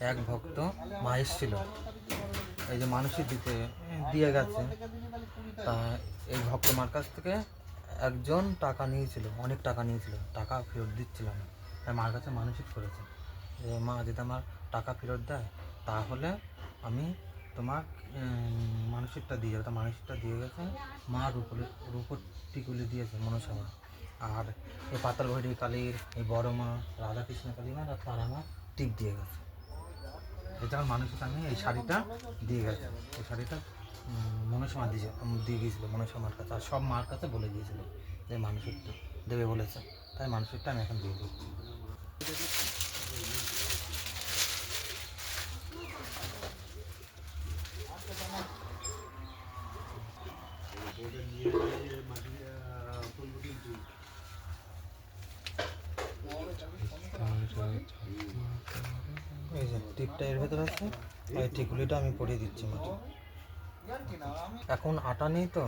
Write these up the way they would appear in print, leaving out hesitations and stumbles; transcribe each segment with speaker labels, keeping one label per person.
Speaker 1: এক ভক্ত মা এসেছিল, এই যে মানুষের দিয়ে গেছে। তা এই ভক্ত মার কাছ থেকে একজন টাকা নিয়েছিল, অনেক টাকা নিয়েছিল, টাকা ফেরত দিচ্ছিল না। তাই মার কাছে মানসিক করেছে যে মা যদি আমার টাকা ফেরত দেয় তাহলে আমি তোমার মানসিকটা দিয়ে যাবে। তা মানসিকটা দিয়ে গেছে, মা রূপর টিকুলি দিয়েছে মনসা মা। আর এই পাতালভৈরী কালীর এই বড় মা, রাধাকৃষ্ণ কালী মা আর তারা মা টিপ দিয়ে গেছে। এছাড়া মানুষের আমি এই শাড়িটা দিয়ে গেছে, এই শাড়িটা মনসা মা দিয়ে গিয়েছিলো মনসা মার কাছে। আর সব মার কাছে বলে গিয়েছিলো যে মানসিকটা দেবে বলেছে, তাই মানসিকটা আমি এখন দিয়ে দিই। এই যে টিপটা এর ভেতরে আছে, এই টিকুলিটা আমি পরিয়ে দিচ্ছি মাটি। এখন আটা নেই তো,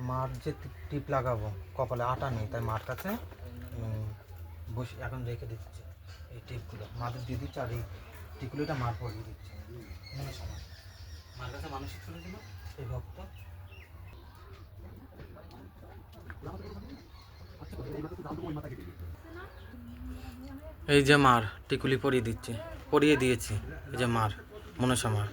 Speaker 1: মার যে টিপ লাগাবো কপালে আটা নেই, তাই মার কাছে বসে এখন রেখে দিচ্ছি এই টিপগুলো মাদের দিয়ে দিচ্ছি। আর এই টিকুলিটা মার পরিয়ে দিচ্ছি মার কাছে মানসিক করেছিল এই ভক্ত। এই যে মার টিকুলি পরিয়ে দিয়েছি, এই যে মার মনসা মার।